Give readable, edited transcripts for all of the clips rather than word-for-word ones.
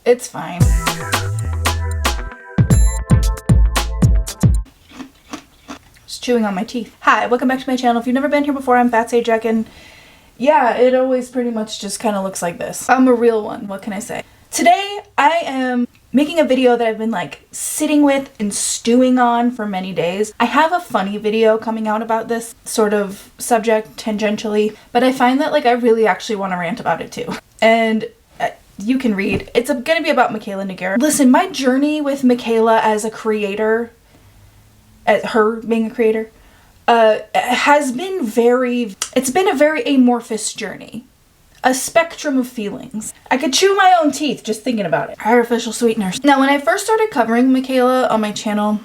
It's fine. Just chewing on my teeth. Hi, welcome back to my channel. If you've never been here before, I'm Fat Sajak, and yeah, it always pretty much just kind of looks like this. I'm a real one, what can I say? Today, I am making a video that I've been like sitting with and stewing on for many days. I have a funny video coming out about this sort of subject tangentially, but I find that like I really actually want to rant about it too. And you can read. It's gonna be about Mikayla Nogueira. Listen, my journey with Mikayla as a creator, as her being a creator, has been it's been a very amorphous journey. A spectrum of feelings. I could chew my own teeth just thinking about it. Artificial sweeteners. Now, when I first started covering Mikayla on my channel,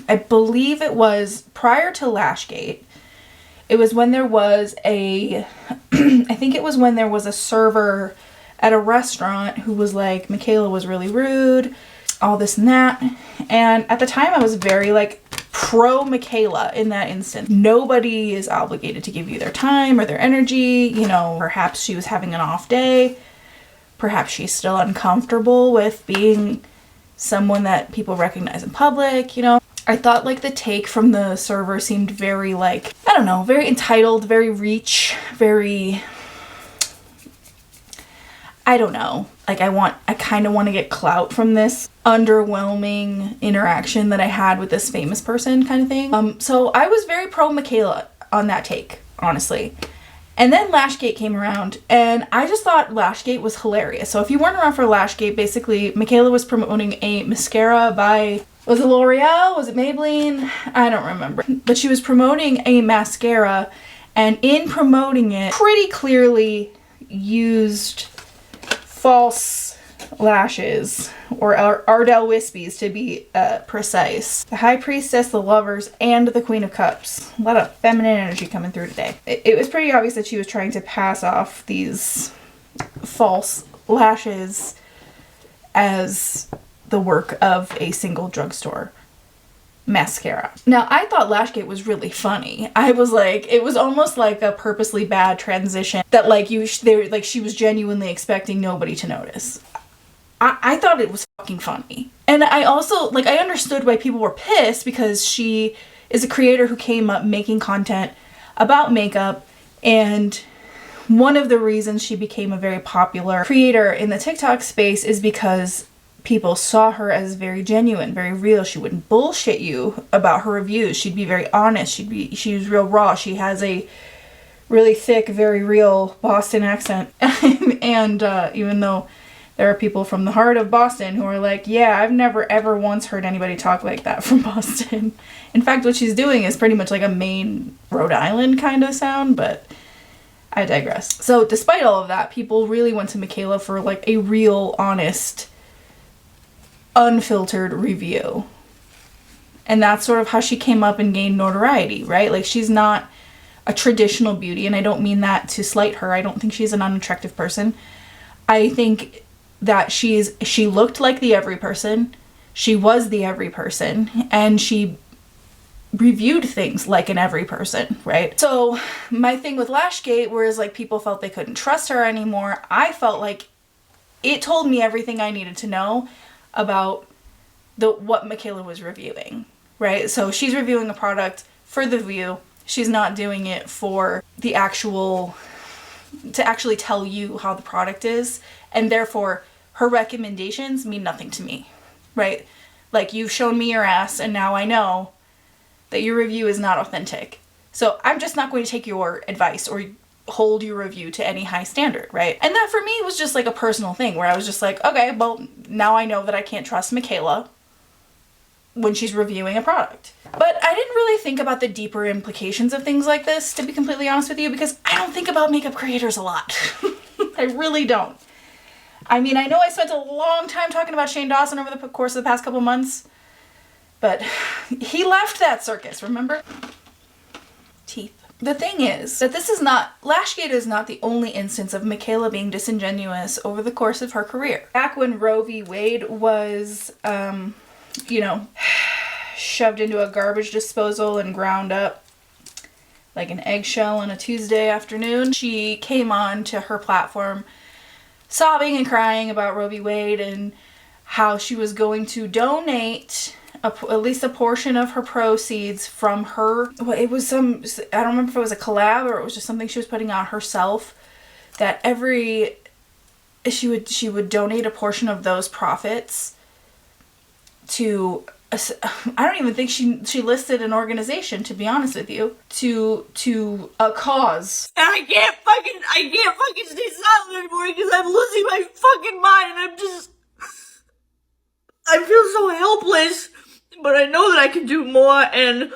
I believe it was prior to Lashgate. It was when there was I think it was when there was a server at a restaurant who was like, Mikayla was really rude, all this and that. And at the time I was very like pro Mikayla in that instance. Nobody is obligated to give you their time or their energy. You know, perhaps she was having an off day. Perhaps she's still uncomfortable with being someone that people recognize in public, you know. I thought like the take from the server seemed very like, I don't know, very entitled, very reach, very, I don't know. Like I kind of want to get clout from this underwhelming interaction that I had with this famous person kind of thing. So I was very pro Mikayla on that take, honestly. And then Lashgate came around and I just thought Lashgate was hilarious. So if you weren't around for Lashgate, basically Mikayla was promoting a mascara by, was it L'Oreal? Was it Maybelline? I don't remember. But she was promoting a mascara, and in promoting it, pretty clearly used false lashes, or Ardell Wispies to be precise. The High Priestess, the Lovers, and the Queen of Cups. A lot of feminine energy coming through today. It was pretty obvious that she was trying to pass off these false lashes as the work of a single drugstore mascara. Now, I thought Lashgate was really funny. I was like, it was almost like a purposely bad transition that like she was genuinely expecting nobody to notice. I thought it was fucking funny. And I also, like, I understood why people were pissed, because she is a creator who came up making content about makeup, and one of the reasons she became a very popular creator in the TikTok space is because people saw her as very genuine, very real. She wouldn't bullshit you about her reviews. She'd be very honest. She was real raw. She has a really thick, very real Boston accent. And even though there are people from the heart of Boston who are like, yeah, I've never ever once heard anybody talk like that from Boston. In fact, what she's doing is pretty much like a Maine, Rhode Island kind of sound, but I digress. So despite all of that, people really went to Mikayla for like a real, honest, unfiltered review. And that's sort of how she came up and gained notoriety, right? Like, she's not a traditional beauty, and I don't mean that to slight her. I don't think she's an unattractive person. I think that she looked like the every person. She was the every person, and she reviewed things like an every person, right? So my thing with Lashgate, whereas like people felt they couldn't trust her anymore, I felt like it told me everything I needed to know about what Mikayla was reviewing, right? So she's reviewing a product for the view. She's not doing it for the to actually tell you how the product is, and therefore her recommendations mean nothing to me, right? Like, you've shown me your ass, and now I know that your review is not authentic. So I'm just not going to take your advice or hold your review to any high standard, right? And that for me was just like a personal thing where I was just like, okay, well, now I know that I can't trust Mikayla when she's reviewing a product. But I didn't really think about the deeper implications of things like this, to be completely honest with you, because I don't think about makeup creators a lot. I really don't. I mean, I know I spent a long time talking about Shane Dawson over the course of the past couple months, but he left that circus, remember? Teeth. The thing is that Lashgate is not the only instance of Mikayla being disingenuous over the course of her career. Back when Roe v. Wade was, shoved into a garbage disposal and ground up like an eggshell on a Tuesday afternoon, she came on to her platform sobbing and crying about Roe v. Wade and how she was going to donate at least a portion of her proceeds from her. Well, it was some, I don't remember if it was a collab or it was just something she was putting out herself, that she would donate a portion of those profits to, I don't even think she listed an organization, to be honest with you, to a cause. And I can't fucking stay silent anymore because I'm losing my fucking mind, and I feel so helpless, but I know that I can do more, and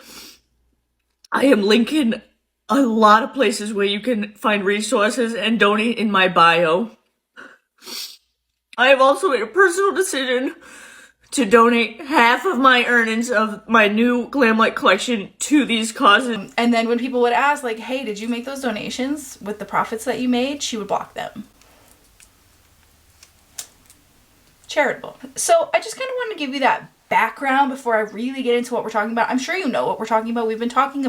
I am linking a lot of places where you can find resources and donate in my bio. I have also made a personal decision to donate half of my earnings of my new glam light collection to these causes. And then when people would ask, like, hey, did you make those donations with the profits that you made? She would block them. Charitable. So I just kind of wanted to give you that background before I really get into what we're talking about. I'm sure you know what we're talking about. We've been talking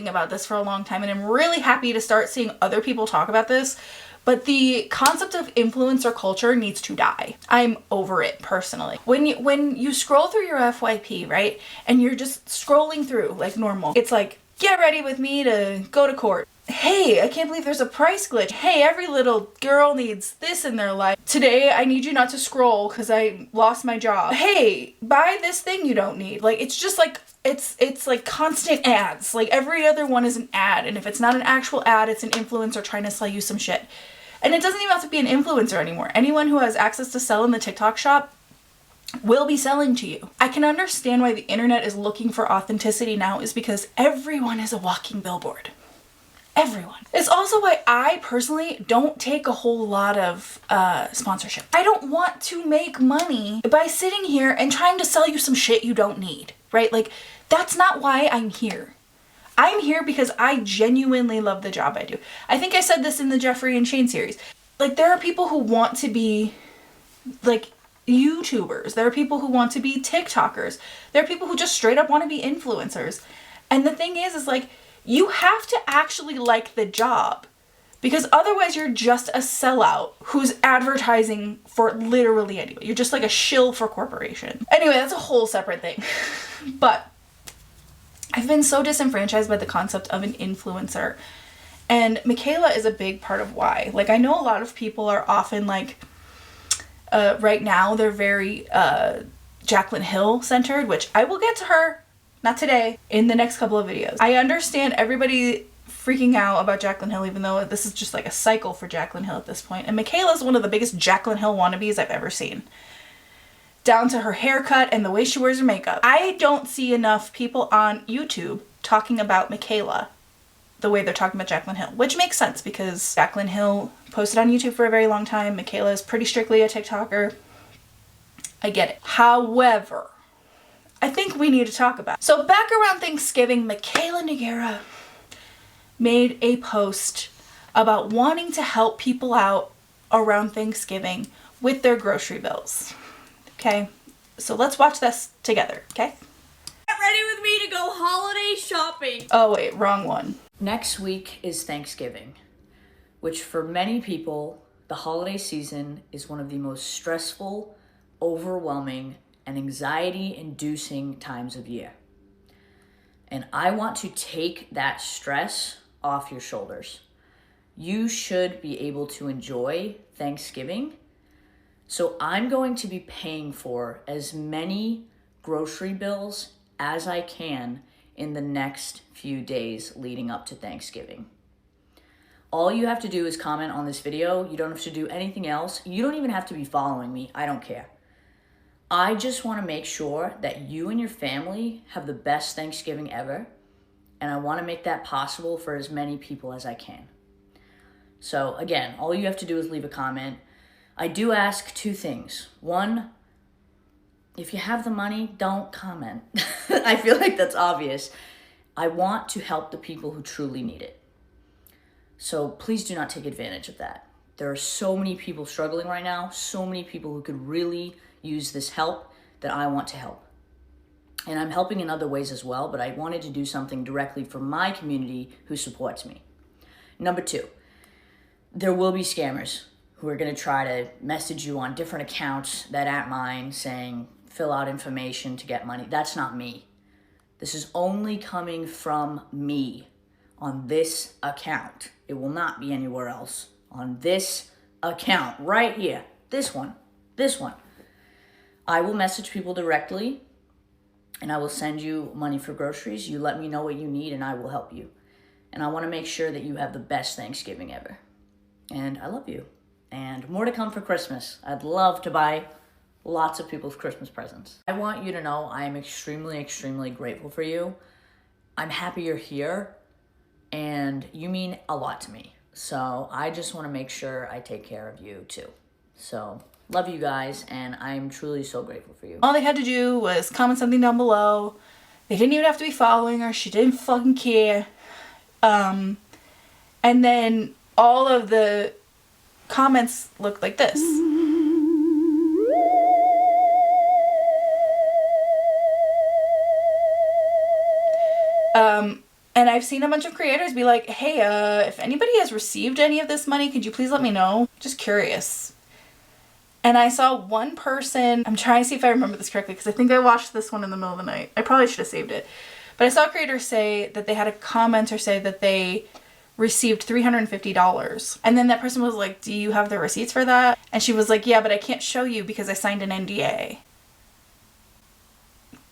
about this for a long time, and I'm really happy to start seeing other people talk about this. But the concept of influencer culture needs to die. I'm over it, personally. When you scroll through your FYP, right, and you're just scrolling through like normal, it's like, get ready with me to go to court. Hey, I can't believe there's a price glitch. Hey, every little girl needs this in their life. Today, I need you not to scroll because I lost my job. Hey, buy this thing you don't need. Like, it's just like, it's like constant ads. Like, every other one is an ad. And if it's not an actual ad, it's an influencer trying to sell you some shit. And it doesn't even have to be an influencer anymore. Anyone who has access to sell in the TikTok shop will be selling to you. I can understand why the internet is looking for authenticity now, is because everyone is a walking billboard. Everyone. It's also why I personally don't take a whole lot of sponsorship. I don't want to make money by sitting here and trying to sell you some shit you don't need, right? Like, that's not why I'm here. I'm here because I genuinely love the job I do. I think I said this in the Jeffrey and Shane series. Like, there are people who want to be, like, YouTubers. There are people who want to be TikTokers. There are people who just straight up want to be influencers. And the thing is like, you have to actually like the job, because otherwise you're just a sellout who's advertising for literally anyone. You're just like a shill for corporation. Anyway, that's a whole separate thing. But I've been so disenfranchised by the concept of an influencer, and Mikayla is a big part of why. Like, I know a lot of people are often like, right now they're very Jaclyn Hill centered, which I will get to her, not today, in the next couple of videos. I understand everybody freaking out about Jaclyn Hill, even though this is just like a cycle for Jaclyn Hill at this point. And Mikayla is one of the biggest Jaclyn Hill wannabes I've ever seen. Down to her haircut and the way she wears her makeup. I don't see enough people on YouTube talking about Mikayla the way they're talking about Jaclyn Hill, which makes sense because Jaclyn Hill posted on YouTube for a very long time. Mikayla is pretty strictly a TikToker. I get it. However, I think we need to talk about it. So back around Thanksgiving, Mikayla Nogueira made a post about wanting to help people out around Thanksgiving with their grocery bills. Okay, so let's watch this together, okay? Get ready with me to go holiday shopping. Oh wait, wrong one. Next week is Thanksgiving, which for many people, the holiday season is one of the most stressful, overwhelming, and anxiety-inducing times of year. And I want to take that stress off your shoulders. You should be able to enjoy Thanksgiving. So I'm going to be paying for as many grocery bills as I can in the next few days leading up to Thanksgiving. All you have to do is comment on this video. You don't have to do anything else. You don't even have to be following me. I don't care. I just want to make sure that you and your family have the best Thanksgiving ever, and I want to make that possible for as many people as I can. So again, all you have to do is leave a comment. I do ask two things. One, if you have the money, don't comment. I feel like that's obvious. I want to help the people who truly need it. So please do not take advantage of that. There are so many people struggling right now, so many people who could really use this help that I want to help. And I'm helping in other ways as well, but I wanted to do something directly for my community who supports me. Number two, there will be scammers who are going to try to message you on different accounts that aren't mine saying, fill out information to get money. That's not me. This is only coming from me on this account. It will not be anywhere else. On this account right here. This one. I will message people directly and I will send you money for groceries. You let me know what you need and I will help you. And I want to make sure that you have the best Thanksgiving ever. And I love you. And more to come for Christmas. I'd love to buy lots of people's Christmas presents. I want you to know I am extremely, extremely grateful for you. I'm happy you're here, and you mean a lot to me. So I just want to make sure I take care of you too. So love you guys, and I'm truly so grateful for you. All they had to do was comment something down below. They didn't even have to be following her. She didn't fucking care. And then all of the comments looked like this. And I've seen a bunch of creators be like, hey, if anybody has received any of this money, could you please let me know? Just curious. And I saw one person, I'm trying to see if I remember this correctly, because I think I watched this one in the middle of the night. I probably should have saved it. But I saw a creator say that they had a commenter say that they received $350. And then that person was like, do you have the receipts for that? And she was like, yeah, but I can't show you because I signed an NDA.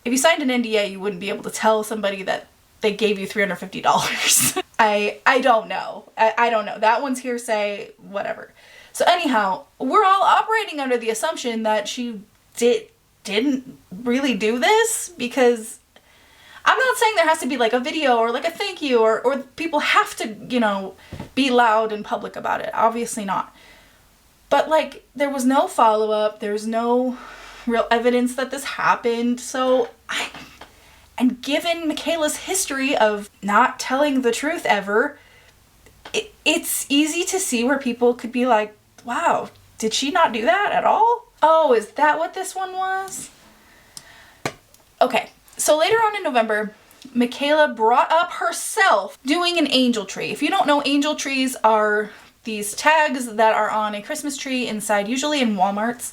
If you signed an NDA, you wouldn't be able to tell somebody that they gave you $350. I don't know. I don't know. That one's hearsay, whatever. So anyhow, we're all operating under the assumption that she didn't really do this, because I'm not saying there has to be like a video or like a thank you or people have to, you know, be loud and public about it. Obviously not. But like, there was no follow-up. There's no real evidence that this happened. So and given Mikayla's history of not telling the truth ever, it's easy to see where people could be like, wow, did she not do that at all? Oh, is that what this one was? Okay, so later on in November, Mikayla brought up herself doing an angel tree. If you don't know, angel trees are these tags that are on a Christmas tree inside, usually in Walmarts.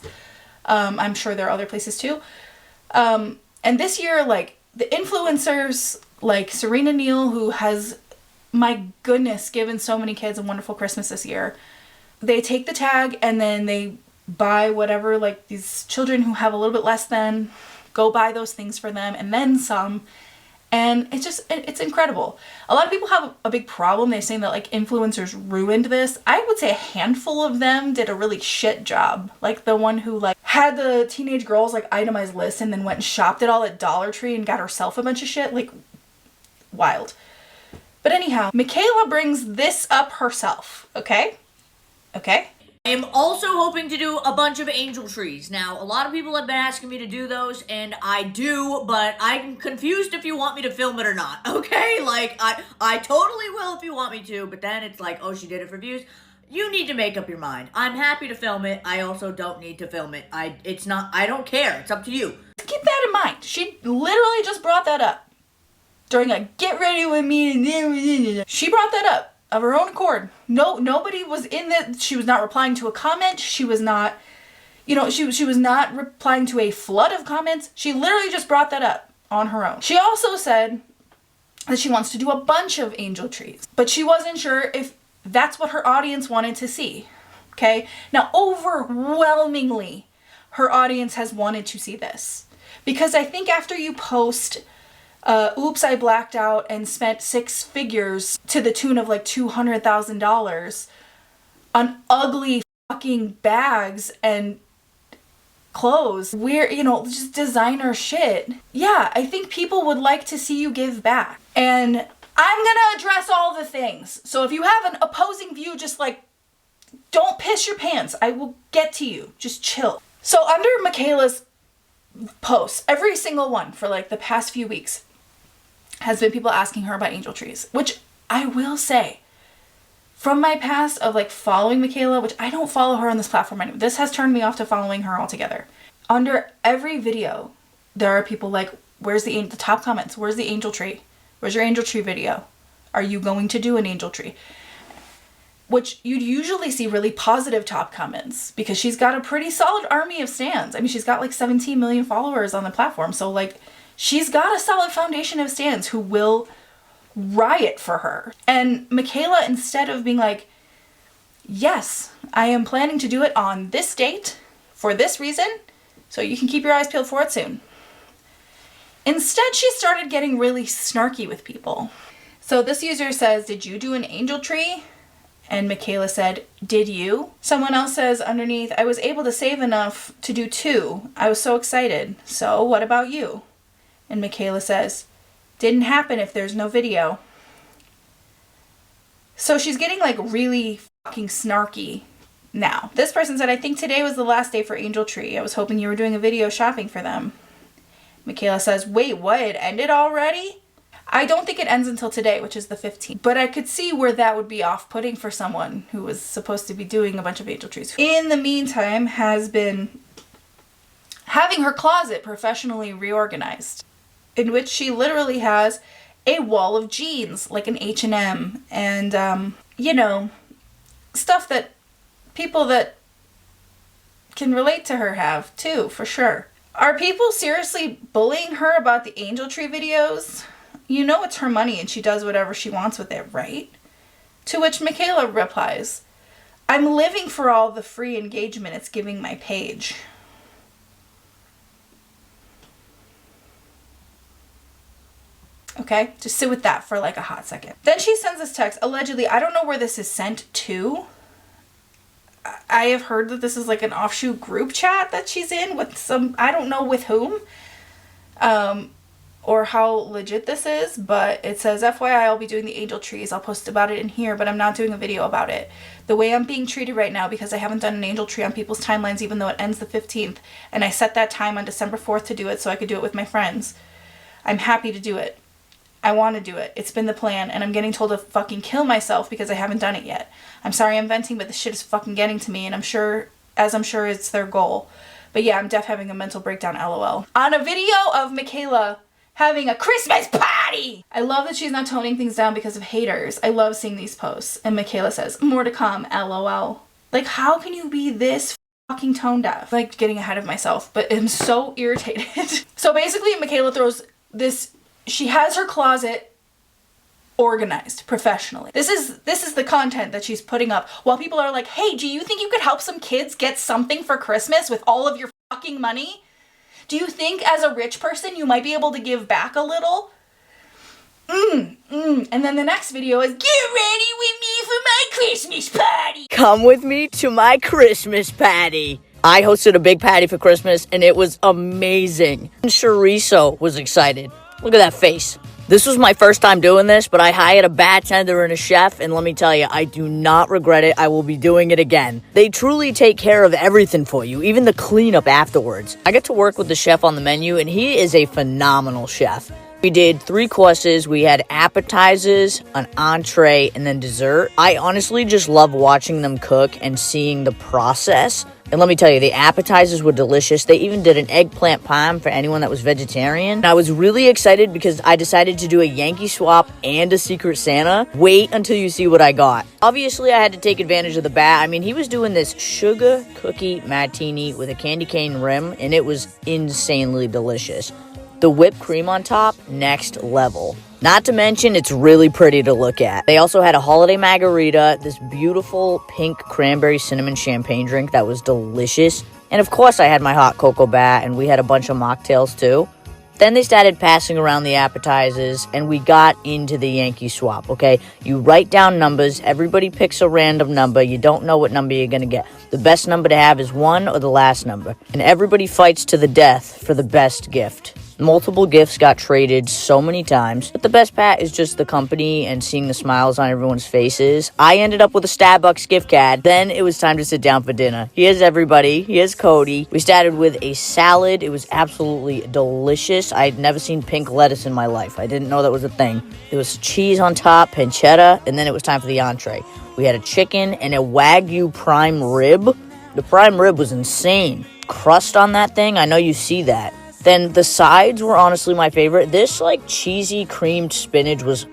I'm sure there are other places too. And this year, like, the influencers like Serena Neal, who has, my goodness, given so many kids a wonderful Christmas this year, they take the tag and then they buy whatever, like these children who have a little bit less than, go buy those things for them and then some. And it's incredible. A lot of people have a big problem. They're saying that like influencers ruined this. I would say a handful of them did a really shit job. Like the one who like had the teenage girls like itemize lists and then went and shopped it all at Dollar Tree and got herself a bunch of shit. Like, wild. But anyhow, Mikayla brings this up herself. Okay? Okay? I am also hoping to do a bunch of angel trees. Now, a lot of people have been asking me to do those, and I do, but I'm confused if you want me to film it or not, okay? Like, I totally will if you want me to, but then it's like, oh, she did it for views. You need to make up your mind. I'm happy to film it. I also don't need to film it. I don't care. It's up to you. Keep that in mind. She literally just brought that up during a get ready with me. She brought that up. Of her own accord. No, nobody was in that. She was not replying to a comment. She was not, you know, she was not replying to a flood of comments. She literally just brought that up on her own. She also said that she wants to do a bunch of angel trees, but she wasn't sure if that's what her audience wanted to see. Okay. Now, overwhelmingly, her audience has wanted to see this, because I think after you post oops, I blacked out and spent 6 figures to the tune of like $200,000 on ugly fucking bags and clothes, weird, you know, just designer shit. Yeah, I think people would like to see you give back. And I'm gonna address all the things. So if you have an opposing view, just like, don't piss your pants. I will get to you. Just chill. So under Mikayla's posts, every single one for like the past few weeks, has been people asking her about angel trees, which I will say, from my past of like following Mikayla, which I don't follow her on this platform anymore. This has turned me off to following her altogether. Under every video, there are people like, where's the top comments? Where's the angel tree? Where's your angel tree video? Are you going to do an angel tree? which you'd usually see really positive top comments because she's got a pretty solid army of stans. I mean, she's got like 17 million followers on the platform. So like she's got a solid foundation of stans who will riot for her. And Mikayla, instead of being like, yes, I am planning to do it on this date for this reason, so you can keep your eyes peeled for it soon. Instead, she started getting really snarky with people. So this user says, did you do an angel tree? And Mikayla said, did you? Someone else says underneath, I was able to save enough to do 2. I was so excited. So what about you? And Mikayla says, didn't happen if there's no video. So she's getting like really fucking snarky now. This person said, I think today was the last day for Angel Tree. I was hoping you were doing a video shopping for them. Mikayla says, wait, what? It ended already? I don't think it ends until today, which is the 15th. But I could see where that would be off-putting for someone who was supposed to be doing a bunch of Angel Trees. In the meantime, has been having her closet professionally reorganized, in which she literally has a wall of jeans, like an H&M, and, you know, stuff that people that can relate to her have, too, for sure. Are people seriously bullying her about the Angel Tree videos? You know it's her money and she does whatever she wants with it, right? To which Mikayla replies, I'm living for all the free engagement it's giving my page. Okay, just sit with that for like a hot second. Then she sends this text, allegedly, I don't know where this is sent to. I have heard that this is like an offshoot group chat that she's in with some, I don't know with whom, or how legit this is, but it says, FYI, I'll be doing the angel trees. I'll post about it in here, but I'm not doing a video about it. The way I'm being treated right now, because I haven't done an angel tree on people's timelines, even though it ends the 15th, and I set that time on December 4th to do it so I could do it with my friends. I'm happy to do it. I want to do it. It's been the plan, and I'm getting told to fucking kill myself because I haven't done it yet. I'm sorry I'm venting, but this shit is fucking getting to me, and I'm sure it's their goal. But yeah, I'm def having a mental breakdown, LOL. On a video of Mikayla having a Christmas party! I love that she's not toning things down because of haters. I love seeing these posts. And Mikayla says, more to come, LOL. Like, how can you be this fucking tone deaf? Like, getting ahead of myself, but I'm so irritated. So basically, Mikayla throws this, she has her closet organized professionally. This is the content that she's putting up while people are like, hey, do you think you could help some kids get something for Christmas with all of your fucking money? Do you think as a rich person you might be able to give back a little? And then the next video is, get ready with me for my Christmas party. Come with me to my Christmas party. I hosted a big party for Christmas and it was amazing. Chorizo was excited. Look at that face. This was my first time doing this, but I hired a bartender and a chef, and let me tell you, I do not regret it. I will be doing it again. They truly take care of everything for you, even the cleanup afterwards. I got to work with the chef on the menu, and he is a phenomenal chef. We did 3 courses. We had appetizers, an entree, and then dessert. I honestly just love watching them cook and seeing the process. And let me tell you, the appetizers were delicious. They even did an eggplant parm for anyone that was vegetarian. And I was really excited because I decided to do a Yankee swap and a Secret Santa. Wait until you see what I got. Obviously, I had to take advantage of the bat. I mean, he was doing this sugar cookie martini with a candy cane rim, and it was insanely delicious. The whipped cream on top, next level. Not to mention, it's really pretty to look at. They also had a holiday margarita, this beautiful pink cranberry cinnamon champagne drink that was delicious. And of course, I had my hot cocoa bat, and we had a bunch of mocktails too. Then they started passing around the appetizers, and we got into the Yankee swap, okay? You write down numbers, everybody picks a random number, you don't know what number you're gonna get. The best number to have is 1 or the last number. And everybody fights to the death for the best gift. Multiple gifts got traded so many times, but the best part is just the company and seeing the smiles on everyone's faces. I ended up with a Starbucks gift card. Then it was time to sit down for dinner. Here's everybody. Here's Cody. We started with a salad. It was absolutely delicious. I had never seen pink lettuce in my life. I didn't know that was a thing. There was cheese on top, pancetta, and then it was time for the entree. We had a chicken and a Wagyu prime rib. The prime rib was insane. Crust on that thing, I know you see that. Then the sides were honestly my favorite. This, like, cheesy creamed spinach was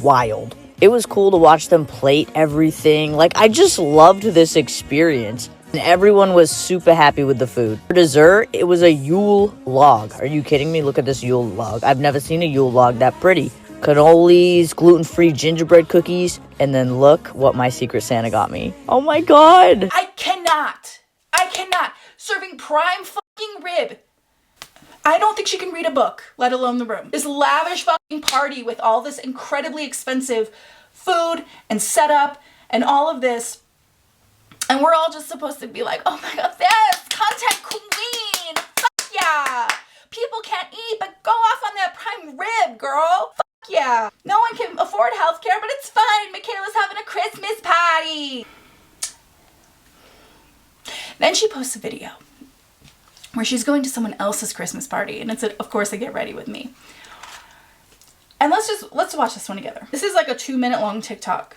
wild. It was cool to watch them plate everything. Like, I just loved this experience. And everyone was super happy with the food. For dessert, it was a Yule log. Are you kidding me? Look at this Yule log. I've never seen a Yule log that pretty. Cannolis, gluten-free gingerbread cookies, and then look what my Secret Santa got me. Oh my god! I cannot. Serving prime fucking rib. I don't think she can read a book, let alone the room. This lavish fucking party with all this incredibly expensive food and setup and all of this. And we're all just supposed to be like, oh my god, yes, content queen. Fuck yeah. People can't eat, but go off on that prime rib, girl. Fuck yeah. No one can afford healthcare, but it's fine. Mikayla's having a Christmas party. Then she posts a video where she's going to someone else's Christmas party, and it's of course a get ready with me. And let's watch this one together. This is like a 2-minute long TikTok.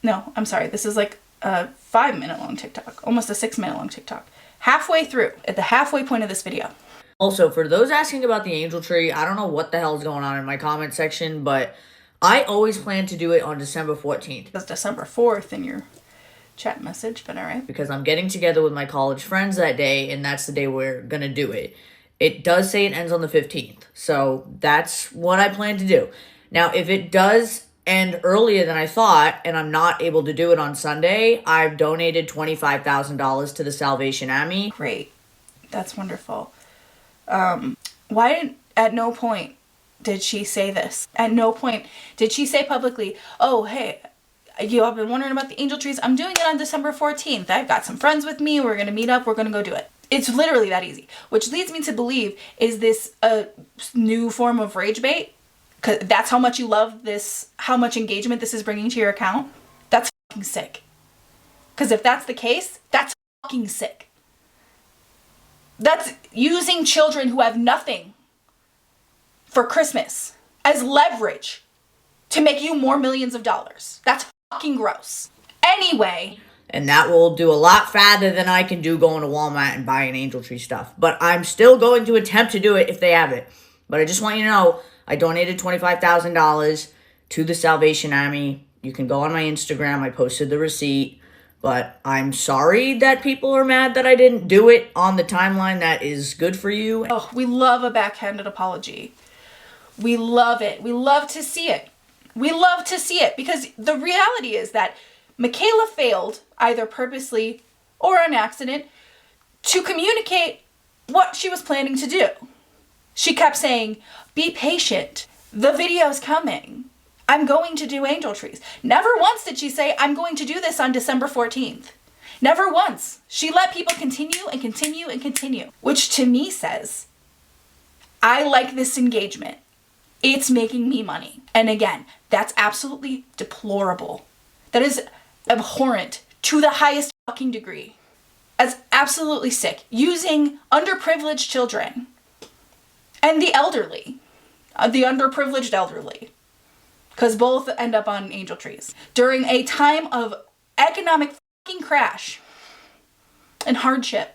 No, I'm sorry. This is like a 5-minute long TikTok, almost a 6-minute long TikTok. Halfway through, at the halfway point of this video. Also, for those asking about the angel tree, I don't know what the hell is going on in my comment section, but I always plan to do it on December 14th. That's December 4th in your chat message, but all right. Because I'm getting together with my college friends that day, and that's the day we're gonna do it. It does say it ends on the 15th, so that's what I plan to do. Now, if it does end earlier than I thought, and I'm not able to do it on Sunday, I've donated $25,000 to the Salvation Army. Great. That's wonderful. At no point did she say this. At no point did she say publicly, oh, hey, you have been wondering about the angel trees. I'm doing it on December 14th. I've got some friends with me. We're going to meet up. We're going to go do it. It's literally that easy. Which leads me to believe, is this a new form of rage bait? Because that's how much you love this, how much engagement this is bringing to your account? That's fucking sick. Because if that's the case, that's fucking sick. That's using children who have nothing for Christmas as leverage to make you more millions of dollars. That's fucking gross. Anyway. And that will do a lot faster than I can do going to Walmart and buying angel tree stuff. But I'm still going to attempt to do it if they have it. But I just want you to know, I donated $25,000 to the Salvation Army. You can go on my Instagram. I posted the receipt. But I'm sorry that people are mad that I didn't do it on the timeline that is good for you. Oh, we love a backhanded apology. We love it. We love to see it. We love to see it because the reality is that Mikayla failed, either purposely or on accident, to communicate what she was planning to do. She kept saying, be patient. The video's coming. I'm going to do angel trees. Never once did she say, I'm going to do this on December 14th. Never once. She let people continue and continue and continue, which to me says, I like this engagement. It's making me money. And again, that's absolutely deplorable. That is abhorrent to the highest fucking degree. That's absolutely sick. Using underprivileged children and the elderly, the underprivileged elderly, because both end up on angel trees during a time of economic fucking crash and hardship.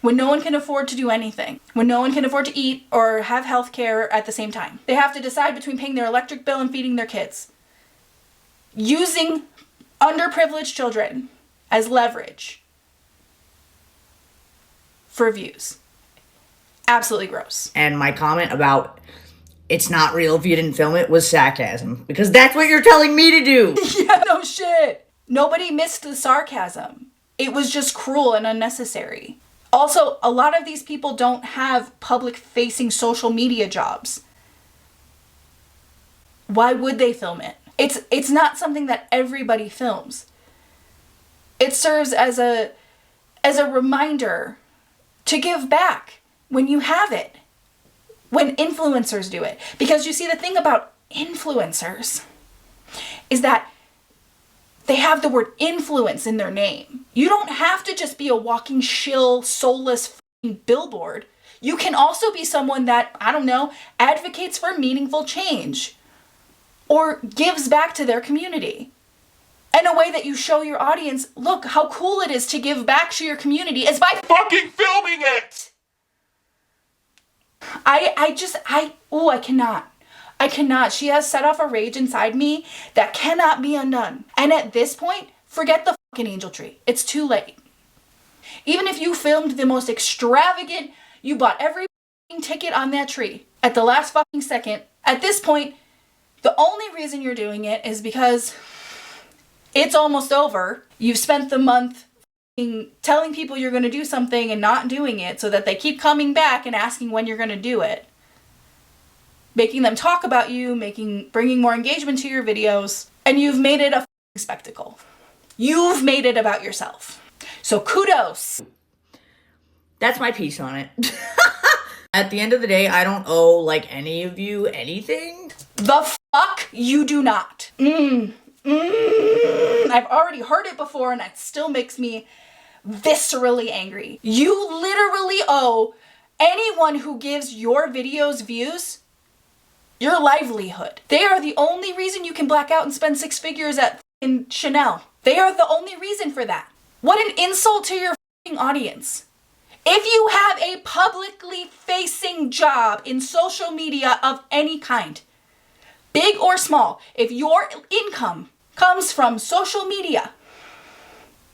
When no one can afford to do anything. When no one can afford to eat or have health care at the same time. They have to decide between paying their electric bill and feeding their kids. Using underprivileged children as leverage for views. Absolutely gross. And my comment about it's not real if you didn't film it was sarcasm. Because that's what you're telling me to do. Yeah, no shit. Nobody missed the sarcasm. It was just cruel and unnecessary. Also, a lot of these people don't have public-facing social media jobs. Why would they film it? It's not something that everybody films. It serves as a reminder to give back when you have it. When influencers do it. Because you see, the thing about influencers is that they have the word influence in their name. You don't have to just be a walking shill, soulless billboard. You can also be someone that, I don't know, advocates for meaningful change or gives back to their community in a way that you show your audience, look how cool it is to give back to your community is by fucking filming it. I I cannot. She has set off a rage inside me that cannot be undone. And at this point, forget the fucking angel tree. It's too late. Even if you filmed the most extravagant, you bought every fucking ticket on that tree at the last fucking second, at this point, the only reason you're doing it is because it's almost over. You've spent the month telling people you're going to do something and not doing it so that they keep coming back and asking when you're going to do it. Making them talk about you, bringing more engagement to your videos, and you've made it a spectacle. You've made it about yourself. So kudos. That's my piece on it. At the end of the day, I don't owe, like, any of you anything. The fuck you do not. I've already heard it before and it still makes me viscerally angry. You literally owe anyone who gives your videos views your livelihood. They are the only reason you can black out and spend 6 figures at Chanel. They are the only reason for that. What an insult to your audience. If you have a publicly facing job in social media of any kind, big or small, if your income comes from social media,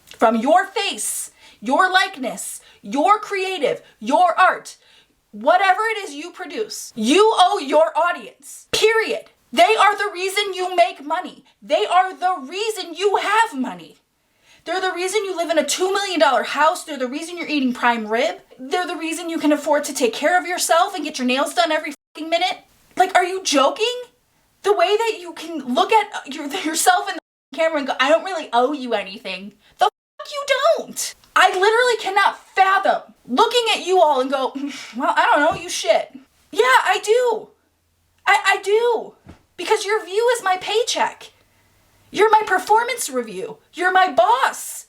from your face, your likeness, your creative, your art, whatever it is you produce, you owe your audience, period. They are the reason you make money. They are the reason you have money. They're the reason you live in a $2 million house. They're the reason you're eating prime rib. They're the reason you can afford to take care of yourself and get your nails done every fucking minute. Like, are you joking? The way that you can look at yourself in the camera and go, I don't really owe you anything. The fuck you don't. I literally cannot fathom looking at you all and go, well, I don't know you shit. Yeah, I do. I do. Because your view is my paycheck. You're my performance review. You're my boss.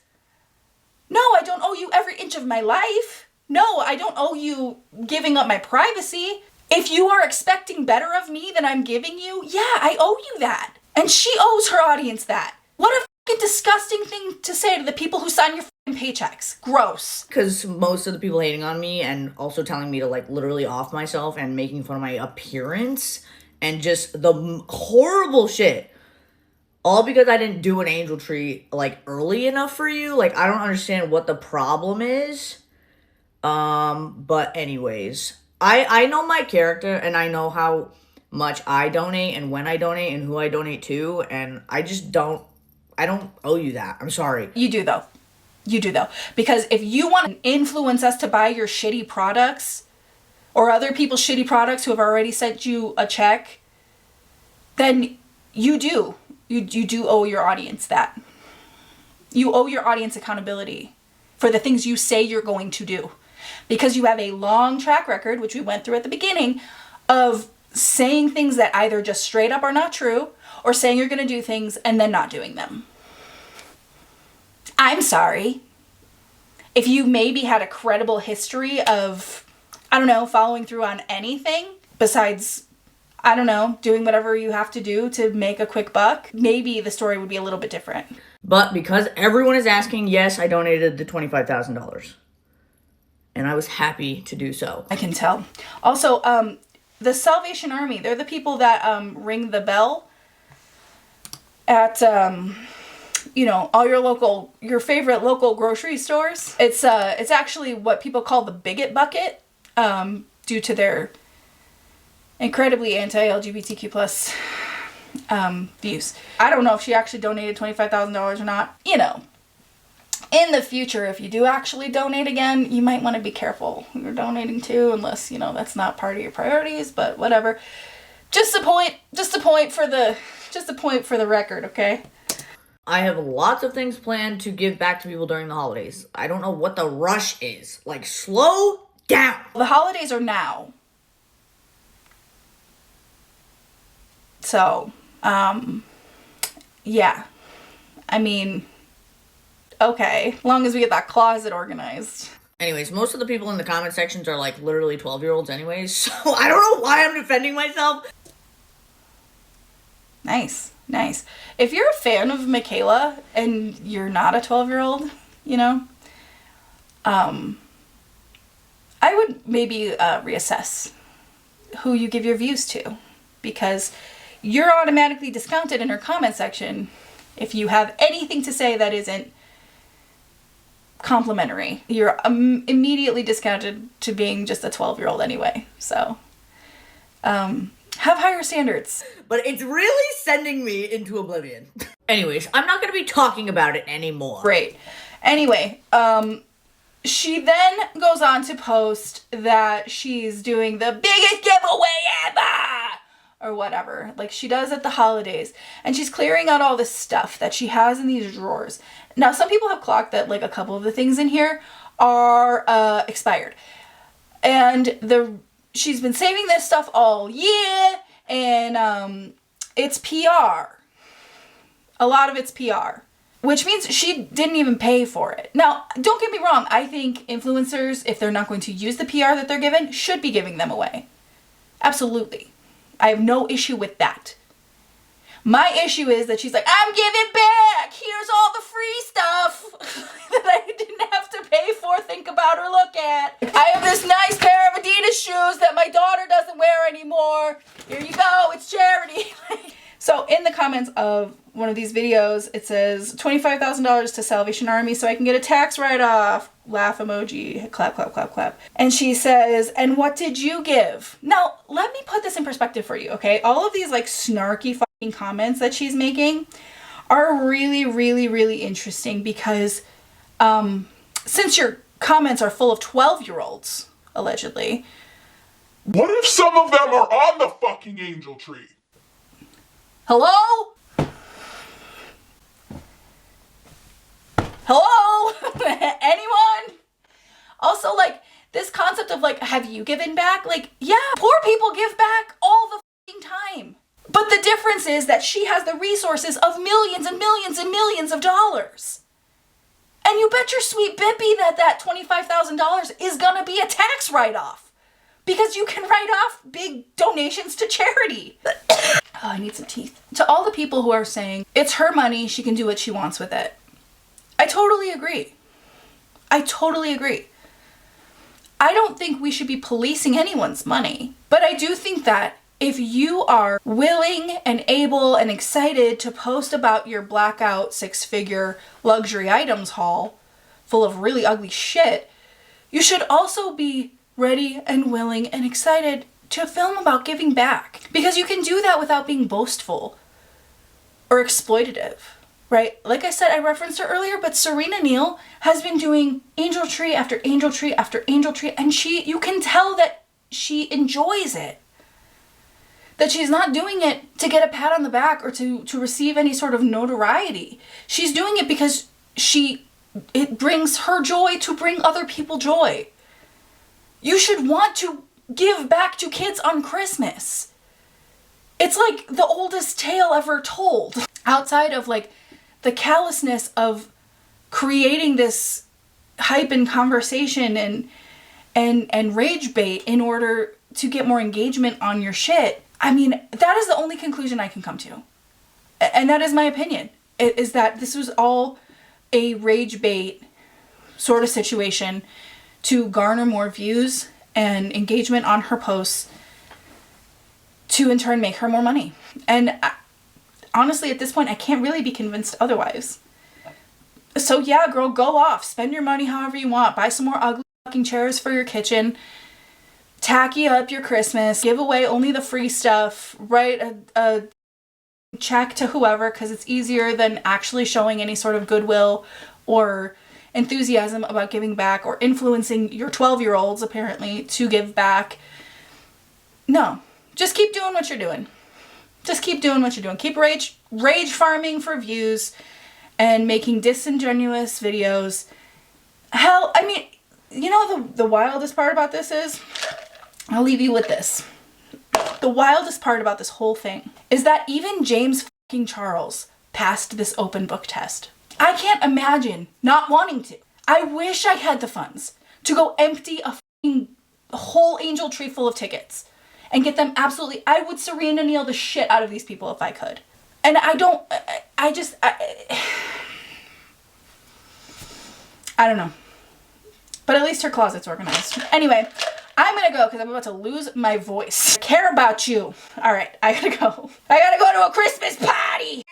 No, I don't owe you every inch of my life. No, I don't owe you giving up my privacy. If you are expecting better of me than I'm giving you, yeah, I owe you that. And she owes her audience that. What a fucking disgusting thing to say to the people who sign your fucking paychecks. Gross. Because most of the people hating on me and also telling me to, like, literally off myself and making fun of my appearance and just the horrible shit. All because I didn't do an angel tree, like, early enough for you. Like, I don't understand what the problem is. But anyways, I know my character and I know how much I donate and when I donate and who I donate to. And I don't owe you that. I'm sorry. You do though. You do though. Because if you want to influence us to buy your shitty products or other people's shitty products who have already sent you a check, then you do. You do owe your audience that. You owe your audience accountability for the things you say you're going to do. Because you have a long track record, which we went through at the beginning, of saying things that either just straight up are not true or saying you're going to do things and then not doing them. I'm sorry. If you maybe had a credible history of, I don't know, following through on anything besides, I don't know, doing whatever you have to do to make a quick buck, maybe the story would be a little bit different. But because everyone is asking, yes, I donated the $25,000. And I was happy to do so. I can tell. Also, the Salvation Army, they're the people that ring the bell at, all your favorite local grocery stores. It's actually what people call the bigot bucket, due to their incredibly anti-LGBTQ plus views. I don't know if she actually donated $25,000 or not. In the future, if you do actually donate again, you might want to be careful who you're donating to, unless, that's not part of your priorities, but whatever. Just a point for the record, okay? I have lots of things planned to give back to people during the holidays. I don't know what the rush is. Like, slow down. The holidays are now. So, yeah. I mean, okay. As long as we get that closet organized. Anyways, most of the people in the comment sections are, like, literally 12-year-olds anyways, so I don't know why I'm defending myself. Nice. If you're a fan of Mikayla and you're not a 12-year-old, I would maybe reassess who you give your views to. because you're automatically discounted in her comment section if you have anything to say that isn't complimentary. You're immediately discounted to being just a 12-year-old anyway. So, have higher standards. But it's really sending me into oblivion. Anyways, I'm not going to be talking about it anymore. Great. Anyway, she then goes on to post that she's doing the biggest giveaway ever! Or whatever, like she does at the holidays. And she's clearing out all this stuff that she has in these drawers. Now, some people have clocked that like a couple of the things in here are expired. And she's been saving this stuff all year, and it's PR. A lot of it's PR. Which means she didn't even pay for it. Now, don't get me wrong, I think influencers, if they're not going to use the PR that they're given, should be giving them away. Absolutely. I have no issue with that. My issue is that she's like, I'm giving back. Here's all the free stuff that I didn't have to pay for, think about, or look at. I have this nice pair of Adidas shoes that my daughter doesn't wear anymore. Here you go. It's charity. So in the comments of one of these videos, it says $25,000 to Salvation Army so I can get a tax write-off. Laugh emoji, clap, clap, clap, clap. And she says, and what did you give? Now, let me put this in perspective for you, okay? All of these like snarky fucking comments that she's making are really, really, really interesting because since your comments are full of 12-year-olds, allegedly. What if some of them are on the fucking angel tree? Hello? Hello? Anyone? Also, like, this concept of, like, have you given back? Like, yeah, poor people give back all the fucking time. But the difference is that she has the resources of millions and millions and millions of dollars. And you bet your sweet bippy that $25,000 is gonna be a tax write-off. Because you can write off big donations to charity. Oh, I need some teeth. To all the people who are saying, it's her money, she can do what she wants with it. I totally agree. I totally agree. I don't think we should be policing anyone's money. But I do think that if you are willing and able and excited to post about your blackout 6-figure luxury items haul full of really ugly shit, you should also be ready and willing and excited to film about giving back. Because you can do that without being boastful or exploitative, right? Like I said, I referenced her earlier, but Serena Neal has been doing angel tree after angel tree after angel tree, and you can tell that she enjoys it. That she's not doing it to get a pat on the back or to receive any sort of notoriety. She's doing it because it brings her joy to bring other people joy. You should want to give back to kids on Christmas. It's like the oldest tale ever told. Outside of like the callousness of creating this hype and conversation and rage bait in order to get more engagement on your shit. I mean, that is the only conclusion I can come to. And that is my opinion. Is that this was all a rage bait sort of situation to garner more views and engagement on her posts to in turn make her more money. And honestly, at this point, I can't really be convinced otherwise. So yeah, girl, go off. Spend your money however you want. Buy some more ugly fucking chairs for your kitchen. Tacky up your Christmas. Give away only the free stuff. Write a check to whoever because it's easier than actually showing any sort of goodwill or enthusiasm about giving back or influencing your 12-year-olds apparently to give back. No, just keep doing what you're doing. Just keep doing what you're doing. Keep rage farming for views and making disingenuous videos. Hell, I mean, you know the wildest part about this is, I'll leave you with this. The wildest part about this whole thing is that even James fucking Charles passed this open book test. I can't imagine not wanting to. I wish I had the funds to go empty a whole angel tree full of tickets and get them absolutely. I would Serena Neal the shit out of these people if I could. And I don't know. But at least her closet's organized. Anyway, I'm gonna go because I'm about to lose my voice. I care about you. All right, I gotta go. I gotta go to a Christmas party.